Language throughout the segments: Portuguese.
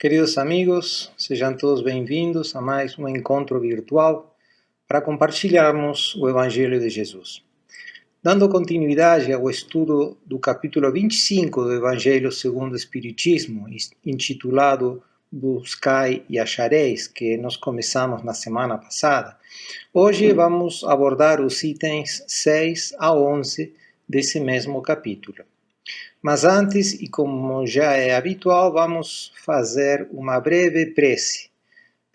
Queridos amigos, sejam todos bem-vindos a mais um encontro virtual para compartilharmos o Evangelho de Jesus. Dando continuidade ao estudo do capítulo 25 do Evangelho segundo o Espiritismo, intitulado Buscai e Achareis, que nós começamos na semana passada, hoje vamos abordar os itens 6 a 11 desse mesmo capítulo. Mas antes, e como já é habitual, vamos fazer uma breve prece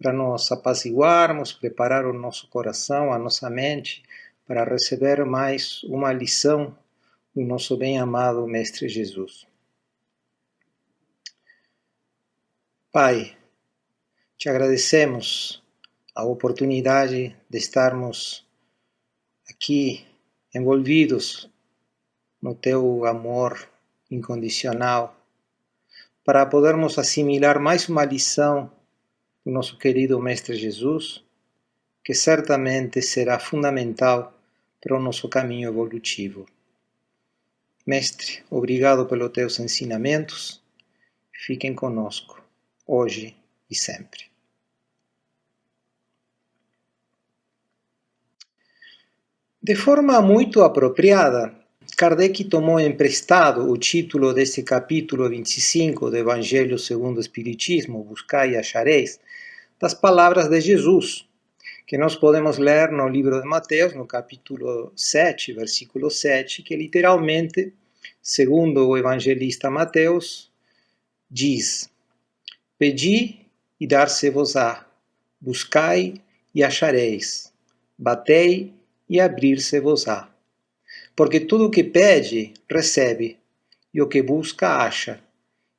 para nos apaziguarmos, preparar o nosso coração, a nossa mente, para receber mais uma lição do nosso bem-amado Mestre Jesus. Pai, te agradecemos a oportunidade de estarmos aqui envolvidos no teu amor incondicional, para podermos assimilar mais uma lição do nosso querido Mestre Jesus, que certamente será fundamental para o nosso caminho evolutivo. Mestre, obrigado pelos teus ensinamentos, fiquem conosco, hoje e sempre. De forma muito apropriada, Kardec tomou emprestado o título desse capítulo 25 do Evangelho segundo o Espiritismo, Buscai e Achareis, das palavras de Jesus, que nós podemos ler no livro de Mateus, no capítulo 7, versículo 7, que literalmente, segundo o evangelista Mateus, diz: Pedi e dar-se-vos-á, buscai e achareis, batei e abrir-se-vos-á. Porque tudo o que pede, recebe, e o que busca, acha,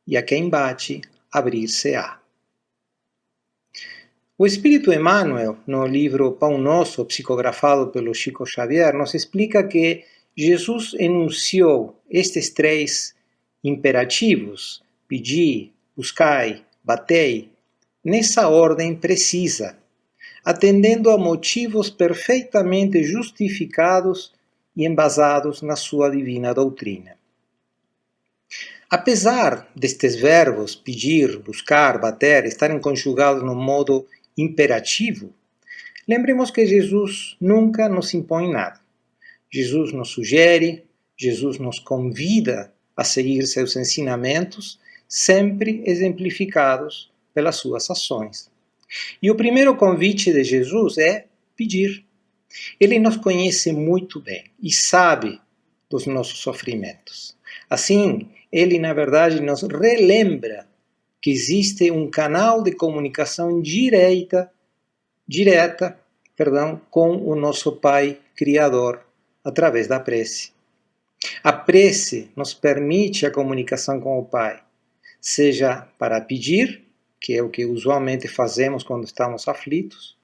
e a quem bate, abrir-se-á. O Espírito Emmanuel, no livro Pão Nosso, psicografado pelo Chico Xavier, nos explica que Jesus enunciou estes três imperativos, pedi, buscai, batei, nessa ordem precisa, atendendo a motivos perfeitamente justificados e embasados na sua divina doutrina. Apesar destes verbos, pedir, buscar, bater, estarem conjugados no modo imperativo, lembremos que Jesus nunca nos impõe nada. Jesus nos sugere, Jesus nos convida a seguir seus ensinamentos, sempre exemplificados pelas suas ações. E o primeiro convite de Jesus é pedir. Ele nos conhece muito bem e sabe dos nossos sofrimentos. Assim, ele, na verdade, nos relembra que existe um canal de comunicação direta, com o nosso Pai Criador, através da prece. A prece nos permite a comunicação com o Pai, seja para pedir, que é o que usualmente fazemos quando estamos aflitos,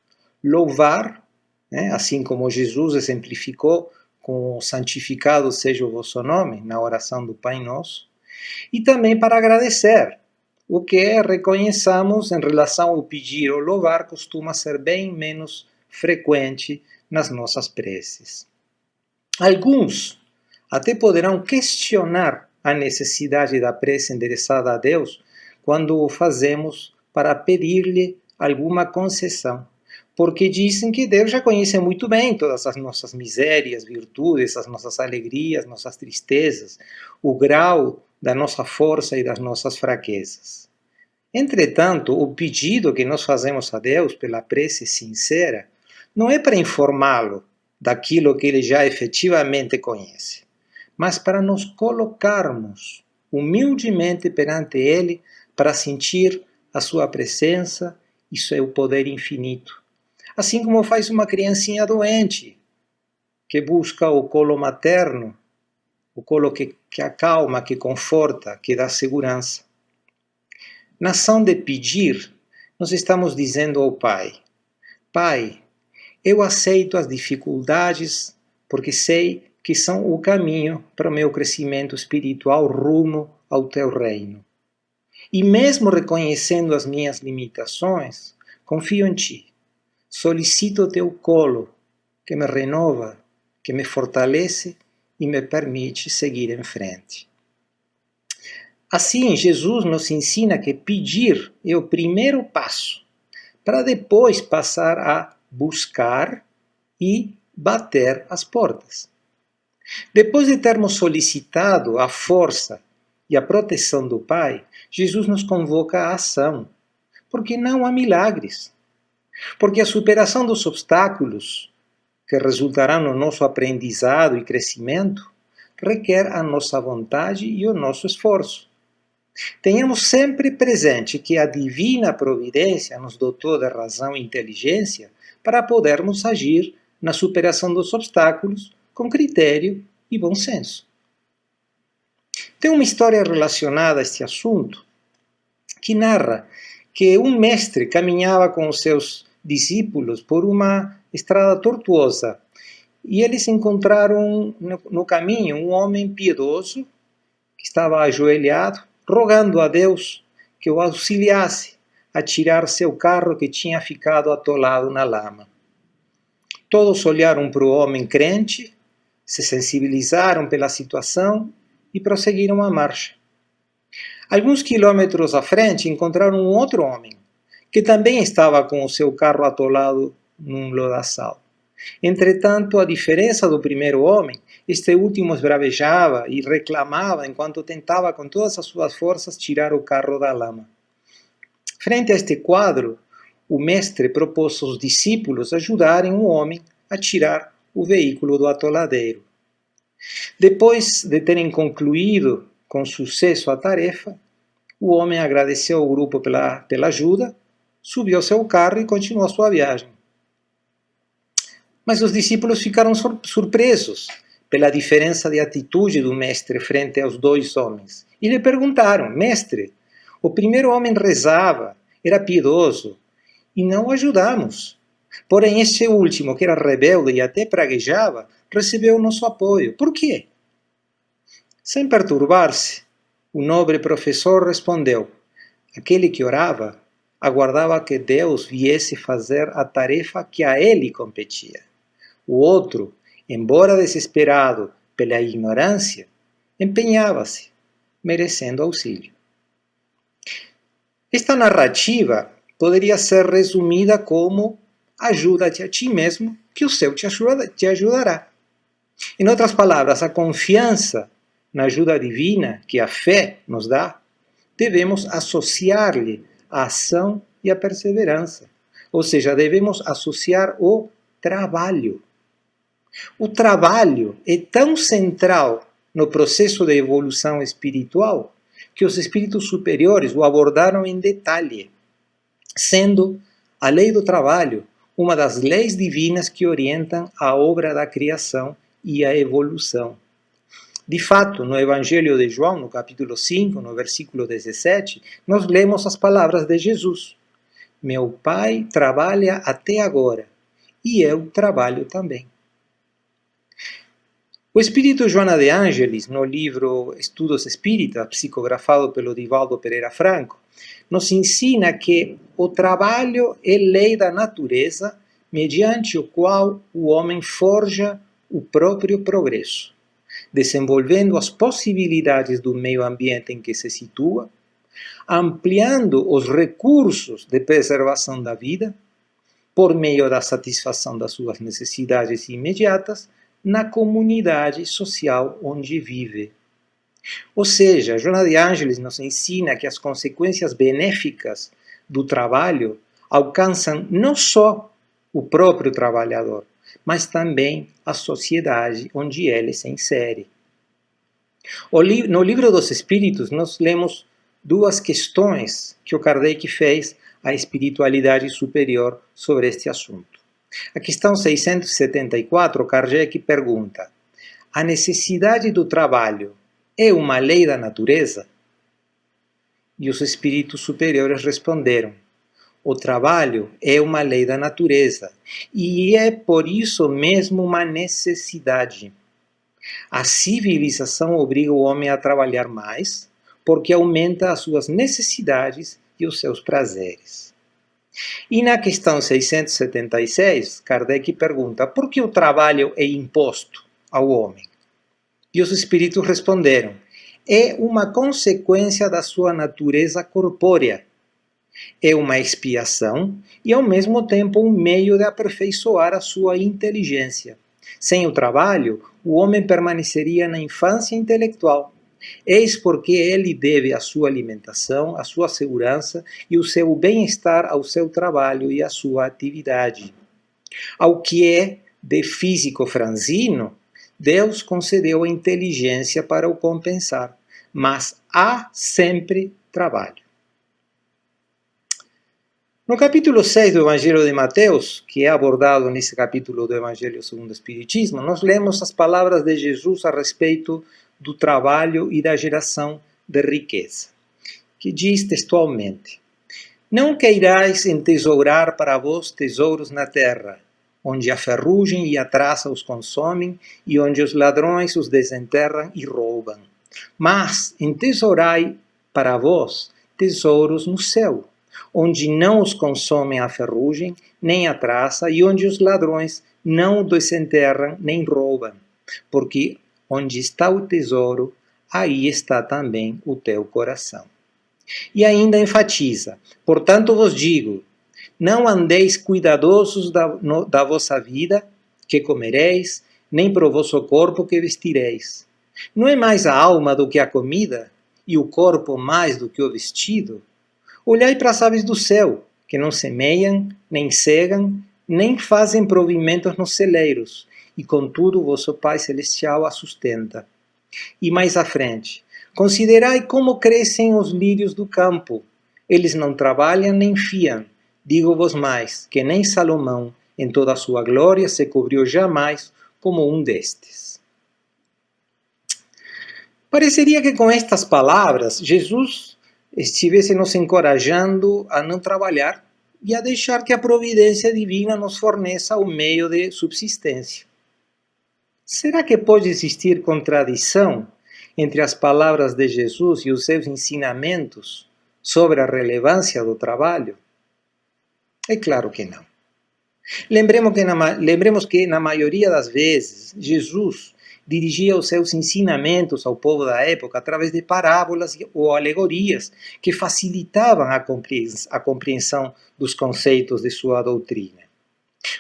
louvar, assim como Jesus exemplificou com o santificado seja o vosso nome, na oração do Pai Nosso, e também para agradecer, o que reconheçamos em relação ao pedir ou louvar costuma ser bem menos frequente nas nossas preces. Alguns até poderão questionar a necessidade da prece endereçada a Deus quando o fazemos para pedir-lhe alguma concessão, porque dizem que Deus já conhece muito bem todas as nossas misérias, virtudes, as nossas alegrias, nossas tristezas, o grau da nossa força e das nossas fraquezas. Entretanto, o pedido que nós fazemos a Deus pela prece sincera não é para informá-lo daquilo que ele já efetivamente conhece, mas para nos colocarmos humildemente perante ele para sentir a sua presença e seu poder infinito. Assim como faz uma criancinha doente, que busca o colo materno, o colo que acalma, que conforta, que dá segurança. Na ação de pedir, nós estamos dizendo ao Pai: Pai, eu aceito as dificuldades porque sei que são o caminho para o meu crescimento espiritual rumo ao teu reino. E mesmo reconhecendo as minhas limitações, confio em ti. Solicito o teu colo, que me renova, que me fortalece e me permite seguir em frente. Assim, Jesus nos ensina que pedir é o primeiro passo, para depois passar a buscar e bater as portas. Depois de termos solicitado a força e a proteção do Pai, Jesus nos convoca à ação, porque não há milagres. Porque a superação dos obstáculos que resultarão no nosso aprendizado e crescimento requer a nossa vontade e o nosso esforço. Tenhamos sempre presente que a divina providência nos dotou de razão e inteligência para podermos agir na superação dos obstáculos com critério e bom senso. Tem uma história relacionada a este assunto que narra que um mestre caminhava com os seus discípulos por uma estrada tortuosa e eles encontraram no caminho um homem piedoso que estava ajoelhado, rogando a Deus que o auxiliasse a tirar seu carro que tinha ficado atolado na lama. Todos olharam para o homem crente, se sensibilizaram pela situação e prosseguiram a marcha. Alguns quilômetros à frente encontraram um outro homem, que também estava com o seu carro atolado num lodaçal. Entretanto, a diferença do primeiro homem, este último esbravejava e reclamava enquanto tentava com todas as suas forças tirar o carro da lama. Frente a este quadro, o mestre propôs aos discípulos ajudarem o homem a tirar o veículo do atoladeiro. Depois de terem concluído com sucesso a tarefa, o homem agradeceu ao grupo pela ajuda, subiu ao seu carro e continuou a sua viagem. Mas os discípulos ficaram surpresos pela diferença de atitude do mestre frente aos dois homens. E lhe perguntaram: Mestre, o primeiro homem rezava, era piedoso, e não o ajudamos. Porém, este último, que era rebelde e até praguejava, recebeu o nosso apoio. Por quê? Sem perturbar-se, o nobre professor respondeu: aquele que orava aguardava que Deus viesse fazer a tarefa que a ele competia. O outro, embora desesperado pela ignorância, empenhava-se, merecendo auxílio. Esta narrativa poderia ser resumida como: ajuda-te a ti mesmo, que o céu te ajudará. Em outras palavras, a confiança na ajuda divina que a fé nos dá, devemos associar-lhe a ação e a perseverança. Ou seja, devemos associar o trabalho. O trabalho é tão central no processo de evolução espiritual que os espíritos superiores o abordaram em detalhe, sendo a lei do trabalho uma das leis divinas que orientam a obra da criação e a evolução. De fato, no Evangelho de João, no capítulo 5, no versículo 17, nós lemos as palavras de Jesus: Meu Pai trabalha até agora, e eu trabalho também. O espírito Joana de Ângeles, no livro Estudos Espíritas, psicografado pelo Divaldo Pereira Franco, nos ensina que o trabalho é lei da natureza, mediante o qual o homem forja o próprio progresso, desenvolvendo as possibilidades do meio ambiente em que se situa, ampliando os recursos de preservação da vida, por meio da satisfação das suas necessidades imediatas, na comunidade social onde vive. Ou seja, Joana de Ângeles nos ensina que as consequências benéficas do trabalho alcançam não só o próprio trabalhador, mas também a sociedade onde ele se insere. No Livro dos Espíritos, nós lemos duas questões que o Kardec fez à espiritualidade superior sobre este assunto. A questão 674, Kardec pergunta: a necessidade do trabalho é uma lei da natureza? E os espíritos superiores responderam: o trabalho é uma lei da natureza e é por isso mesmo uma necessidade. A civilização obriga o homem a trabalhar mais porque aumenta as suas necessidades e os seus prazeres. E na questão 676, Kardec pergunta: por que o trabalho é imposto ao homem? E os espíritos responderam: é uma consequência da sua natureza corpórea. É uma expiação e, ao mesmo tempo, um meio de aperfeiçoar a sua inteligência. Sem o trabalho, o homem permaneceria na infância intelectual. Eis porque ele deve a sua alimentação, a sua segurança e o seu bem-estar ao seu trabalho e à sua atividade. Ao que é de físico franzino, Deus concedeu a inteligência para o compensar, mas há sempre trabalho. No capítulo 6 do Evangelho de Mateus, que é abordado nesse capítulo do Evangelho segundo o Espiritismo, nós lemos as palavras de Jesus a respeito do trabalho e da geração de riqueza, que diz textualmente: Não queirais entesourar para vós tesouros na terra, onde a ferrugem e a traça os consomem, e onde os ladrões os desenterram e roubam. Mas entesourai para vós tesouros no céu, onde não os consomem a ferrugem, nem a traça, e onde os ladrões não o desenterram nem roubam. Porque onde está o tesouro, aí está também o teu coração. E ainda enfatiza: portanto vos digo, não andeis cuidadosos da vossa vida, que comereis, nem pro vosso corpo que vestireis. Não é mais a alma do que a comida, e o corpo mais do que o vestido? Olhai para as aves do céu, que não semeiam, nem cegam, nem fazem provimentos nos celeiros, e contudo vosso Pai Celestial a sustenta. E mais à frente: considerai como crescem os lírios do campo. Eles não trabalham nem fiam. Digo-vos mais, que nem Salomão, em toda a sua glória, se cobriu jamais como um destes. Pareceria que com estas palavras, Jesus estivesse nos encorajando a não trabalhar e a deixar que a providência divina nos forneça o meio de subsistência. Será que pode existir contradição entre as palavras de Jesus e os seus ensinamentos sobre a relevância do trabalho? É claro que não. Lembremos que na maioria das vezes, Jesus dirigia os seus ensinamentos ao povo da época através de parábolas ou alegorias que facilitavam a compreensão dos conceitos de sua doutrina.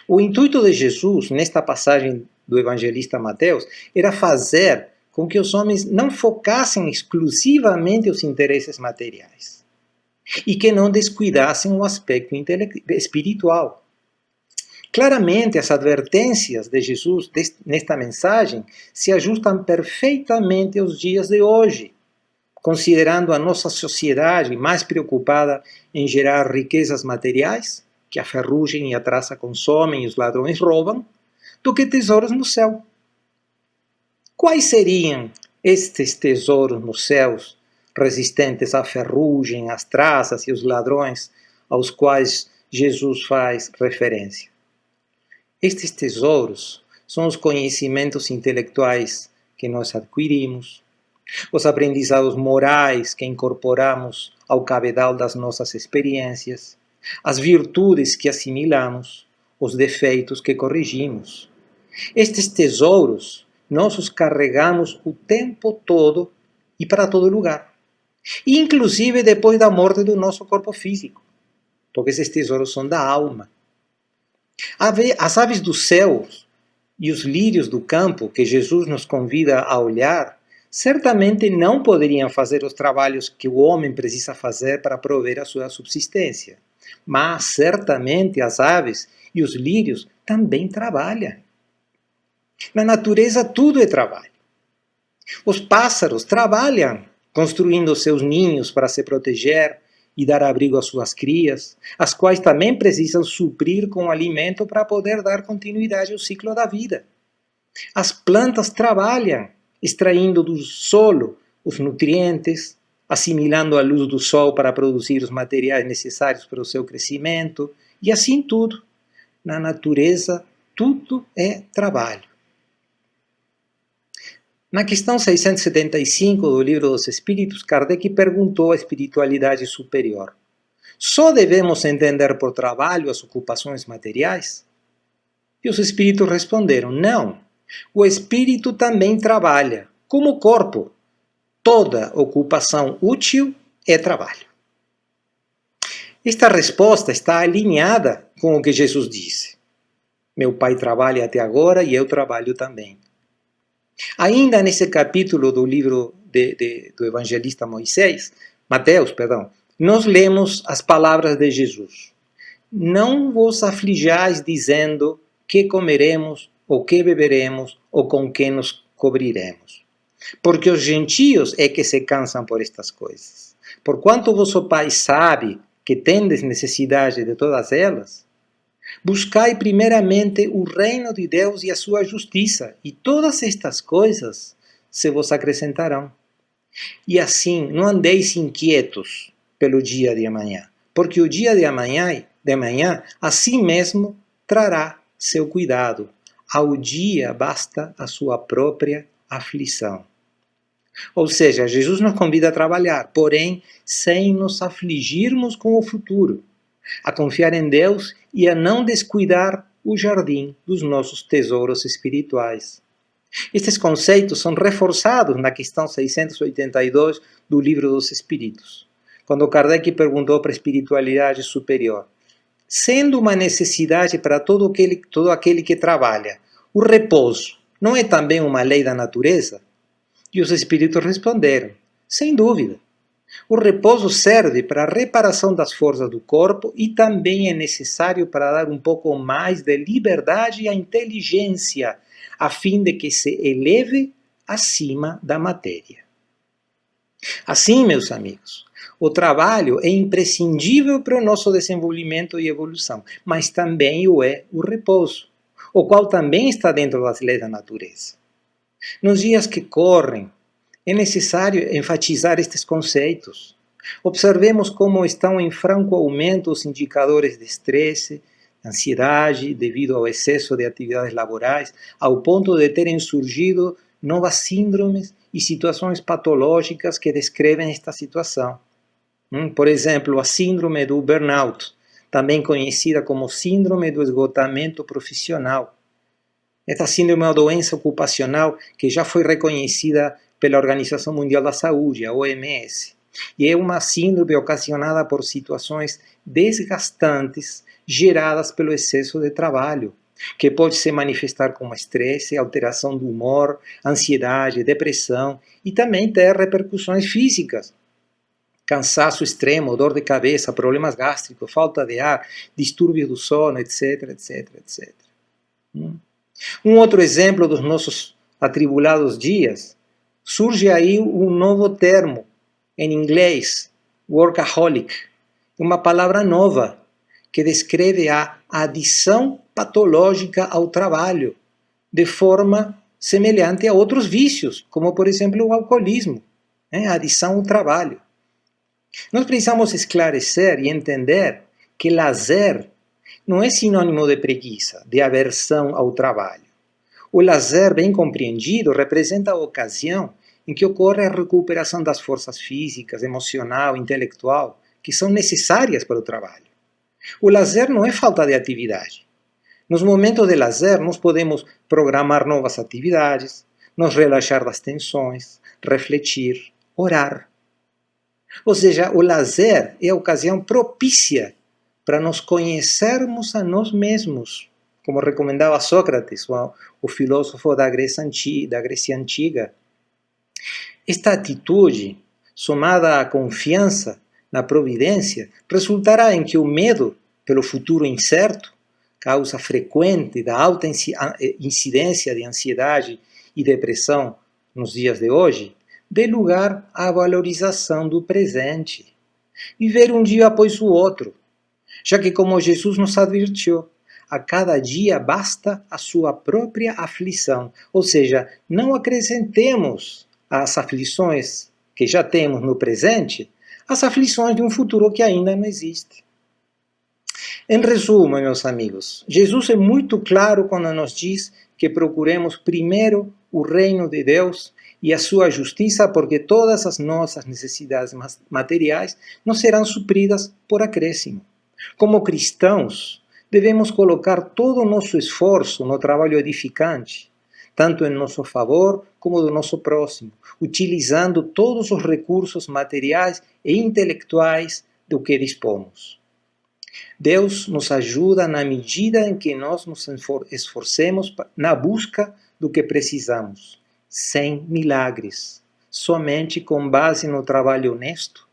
O intuito de Jesus, nesta passagem do evangelista Mateus, era fazer com que os homens não focassem exclusivamente os interesses materiais e que não descuidassem o aspecto espiritual. Claramente, as advertências de Jesus nesta mensagem se ajustam perfeitamente aos dias de hoje, considerando a nossa sociedade mais preocupada em gerar riquezas materiais, que a ferrugem e a traça consomem e os ladrões roubam, do que tesouros no céu. Quais seriam estes tesouros nos céus, resistentes à ferrugem, às traças e aos ladrões, aos quais Jesus faz referência? Estes tesouros são os conhecimentos intelectuais que nós adquirimos, os aprendizados morais que incorporamos ao cabedal das nossas experiências, as virtudes que assimilamos, os defeitos que corrigimos. Estes tesouros nós os carregamos o tempo todo e para todo lugar, inclusive depois da morte do nosso corpo físico, porque esses tesouros são da alma. As aves do céu e os lírios do campo, que Jesus nos convida a olhar, certamente não poderiam fazer os trabalhos que o homem precisa fazer para prover a sua subsistência. Mas certamente as aves e os lírios também trabalham. Na natureza tudo é trabalho. Os pássaros trabalham, construindo seus ninhos para se proteger e dar abrigo às suas crias, as quais também precisam suprir com alimento para poder dar continuidade ao ciclo da vida. As plantas trabalham, extraindo do solo os nutrientes, assimilando a luz do sol para produzir os materiais necessários para o seu crescimento, e assim tudo. Na natureza, tudo é trabalho. Na questão 675 do Livro dos Espíritos, Kardec perguntou à espiritualidade superior: só devemos entender por trabalho as ocupações materiais? E os espíritos responderam: não, o espírito também trabalha, como o corpo, toda ocupação útil é trabalho. Esta resposta está alinhada com o que Jesus disse. Meu pai trabalha até agora e eu trabalho também. Ainda nesse capítulo do livro do evangelista Mateus, nós lemos as palavras de Jesus. Não vos aflijais dizendo que comeremos, ou que beberemos, ou com que nos cobriremos. Porque os gentios é que se cansam por estas coisas. Porquanto vosso Pai sabe que tendes necessidade de todas elas, buscai primeiramente o reino de Deus e a sua justiça, e todas estas coisas se vos acrescentarão. E assim, não andeis inquietos pelo dia de amanhã, porque o dia de amanhã a si mesmo trará seu cuidado. Ao dia basta a sua própria aflição. Ou seja, Jesus nos convida a trabalhar, porém, sem nos afligirmos com o futuro, a confiar em Deus e a não descuidar o jardim dos nossos tesouros espirituais. Estes conceitos são reforçados na questão 682 do Livro dos Espíritos, quando Kardec perguntou para a espiritualidade superior: sendo uma necessidade para todo aquele que trabalha, o repouso não é também uma lei da natureza? E os espíritos responderam: sem dúvida. O repouso serve para a reparação das forças do corpo e também é necessário para dar um pouco mais de liberdade à inteligência, a fim de que se eleve acima da matéria. Assim, meus amigos, o trabalho é imprescindível para o nosso desenvolvimento e evolução, mas também o é o repouso, o qual também está dentro das leis da natureza. Nos dias que correm, é necessário enfatizar estes conceitos. Observemos como estão em franco aumento os indicadores de estresse, ansiedade, devido ao excesso de atividades laborais, ao ponto de terem surgido novas síndromes e situações patológicas que descrevem esta situação. Por exemplo, a síndrome do burnout, também conhecida como síndrome do esgotamento profissional. Esta síndrome é uma doença ocupacional que já foi reconhecida pela Organização Mundial da Saúde, a OMS, e é uma síndrome ocasionada por situações desgastantes geradas pelo excesso de trabalho, que pode se manifestar como estresse, alteração do humor, ansiedade, depressão e também ter repercussões físicas. Cansaço extremo, dor de cabeça, problemas gástricos, falta de ar, distúrbios do sono, etc, etc, etc. Um outro exemplo dos nossos atribulados dias, surge aí um novo termo, em inglês, workaholic, uma palavra nova, que descreve a adição patológica ao trabalho, de forma semelhante a outros vícios, como por exemplo o alcoolismo, a adição ao trabalho. Nós precisamos esclarecer e entender que lazer não é sinônimo de preguiça, de aversão ao trabalho. O lazer, bem compreendido, representa a ocasião em que ocorre a recuperação das forças físicas, emocional, intelectual, que são necessárias para o trabalho. O lazer não é falta de atividade. Nos momentos de lazer, nós podemos programar novas atividades, nos relaxar das tensões, refletir, orar. Ou seja, o lazer é a ocasião propícia para nos conhecermos a nós mesmos, como recomendava Sócrates, o filósofo da Grécia Antiga. Esta atitude, somada à confiança na providência, resultará em que o medo pelo futuro incerto, causa frequente da alta incidência de ansiedade e depressão nos dias de hoje, dê lugar à valorização do presente. Viver um dia após o outro, já que, como Jesus nos advertiu, a cada dia basta a sua própria aflição, ou seja, não acrescentemos às aflições que já temos no presente as aflições de um futuro que ainda não existe. Em resumo, meus amigos, Jesus é muito claro quando nos diz que procuremos primeiro o reino de Deus e a sua justiça, porque todas as nossas necessidades materiais não serão supridas por acréscimo. Como cristãos, devemos colocar todo o nosso esforço no trabalho edificante, tanto em nosso favor como do nosso próximo, utilizando todos os recursos materiais e intelectuais do que dispomos. Deus nos ajuda na medida em que nós nos esforcemos na busca do que precisamos, sem milagres, somente com base no trabalho honesto,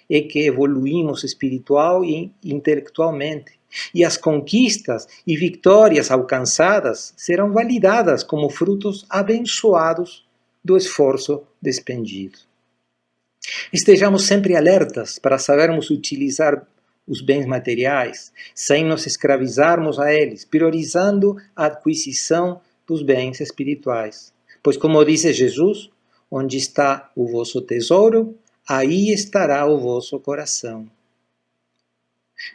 é que evoluímos espiritual e intelectualmente, e as conquistas e vitórias alcançadas serão validadas como frutos abençoados do esforço despendido. Estejamos sempre alertas para sabermos utilizar os bens materiais, sem nos escravizarmos a eles, priorizando a aquisição dos bens espirituais. Pois, como disse Jesus, onde está o vosso tesouro, aí estará o vosso coração.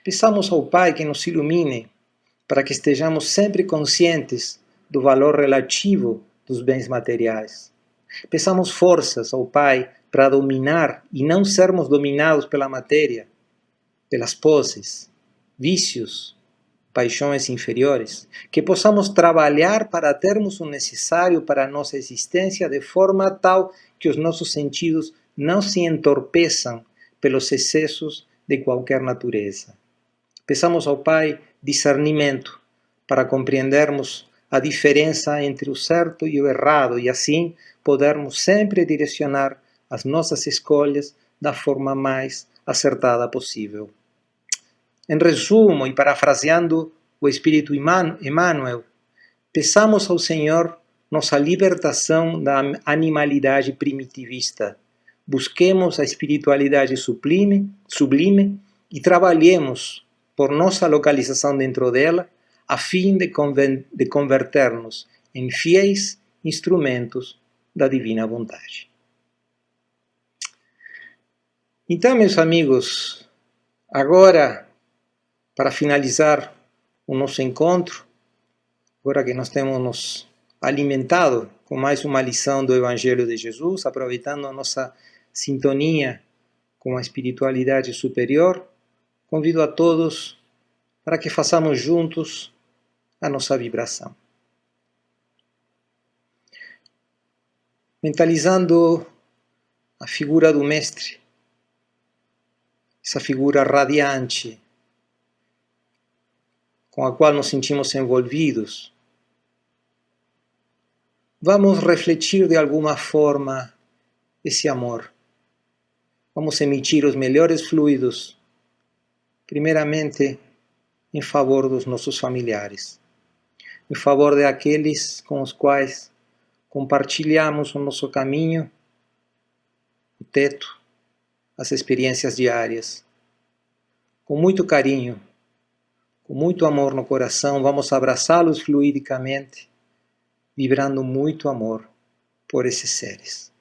Peçamos ao Pai que nos ilumine, para que estejamos sempre conscientes do valor relativo dos bens materiais. Peçamos forças ao Pai para dominar e não sermos dominados pela matéria, pelas posses, vícios, paixões inferiores, que possamos trabalhar para termos o necessário para a nossa existência de forma tal que os nossos sentidos não se entorpeçam pelos excessos de qualquer natureza. Peçamos ao Pai discernimento para compreendermos a diferença entre o certo e o errado e assim podermos sempre direcionar as nossas escolhas da forma mais acertada possível. Em resumo, e parafraseando o Espírito Emmanuel, peçamos ao Senhor nossa libertação da animalidade primitivista. Busquemos a espiritualidade sublime e trabalhemos por nossa localização dentro dela, a fim de converter-nos em fiéis instrumentos da divina vontade. Então, meus amigos, agora, para finalizar o nosso encontro, agora que nós temos nos alimentado com mais uma lição do Evangelho de Jesus, aproveitando a nossa sintonia com a espiritualidade superior, convido a todos para que façamos juntos a nossa vibração. Mentalizando a figura do Mestre, essa figura radiante, com a qual nos sentimos envolvidos, vamos refletir de alguma forma esse amor. Vamos emitir os melhores fluidos, primeiramente em favor dos nossos familiares, em favor daqueles com os quais compartilhamos o nosso caminho, o teto, as experiências diárias. Com muito carinho, com muito amor no coração, vamos abraçá-los fluidicamente, vibrando muito amor por esses seres.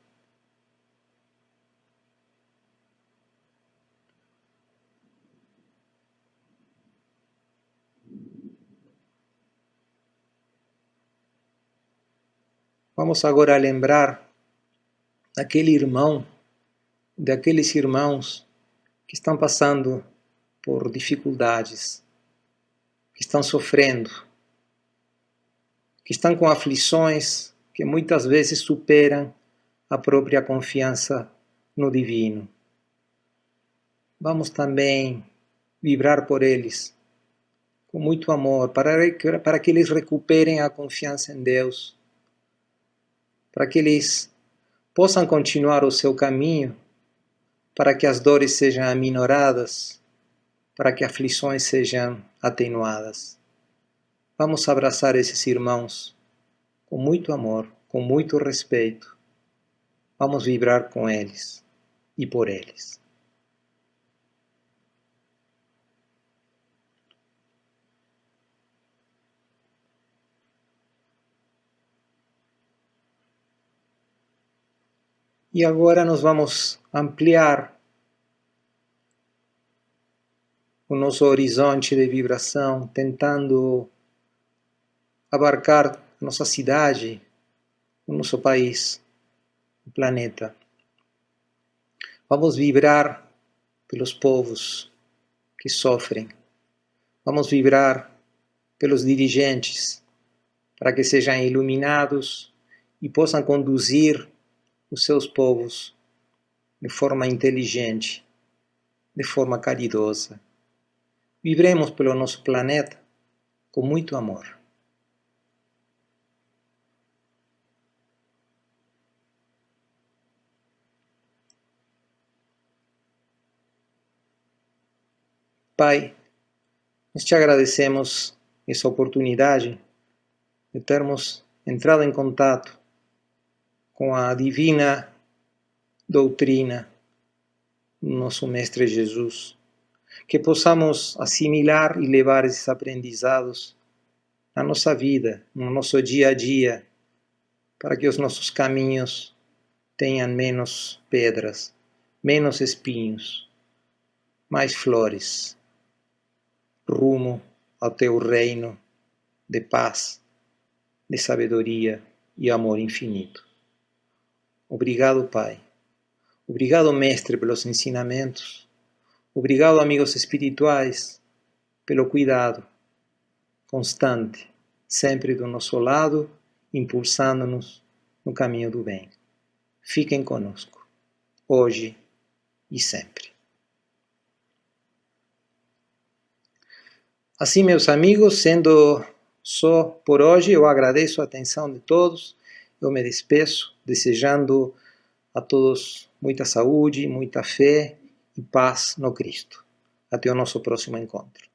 Vamos agora lembrar daquele irmão, daqueles irmãos que estão passando por dificuldades, que estão sofrendo, que estão com aflições que muitas vezes superam a própria confiança no divino. Vamos também vibrar por eles com muito amor, para que eles recuperem a confiança em Deus, para que eles possam continuar o seu caminho, para que as dores sejam aminoradas, para que aflições sejam atenuadas. Vamos abraçar esses irmãos com muito amor, com muito respeito. Vamos vibrar com eles e por eles. E agora nós vamos ampliar o nosso horizonte de vibração, tentando abarcar a nossa cidade, o nosso país, o planeta. Vamos vibrar pelos povos que sofrem. Vamos vibrar pelos dirigentes, para que sejam iluminados e possam conduzir os seus povos de forma inteligente, de forma caridosa. Vibremos pelo nosso planeta com muito amor. Pai, nós te agradecemos essa oportunidade de termos entrado em contato com a divina doutrina do nosso Mestre Jesus, que possamos assimilar e levar esses aprendizados na nossa vida, no nosso dia a dia, para que os nossos caminhos tenham menos pedras, menos espinhos, mais flores, rumo ao teu reino de paz, de sabedoria e amor infinito. Obrigado, Pai. Obrigado, Mestre, pelos ensinamentos. Obrigado, amigos espirituais, pelo cuidado constante, sempre do nosso lado, impulsando-nos no caminho do bem. Fiquem conosco, hoje e sempre. Assim, meus amigos, sendo só por hoje, eu agradeço a atenção de todos. Eu me despeço, desejando a todos muita saúde, muita fé e paz no Cristo. Até o nosso próximo encontro.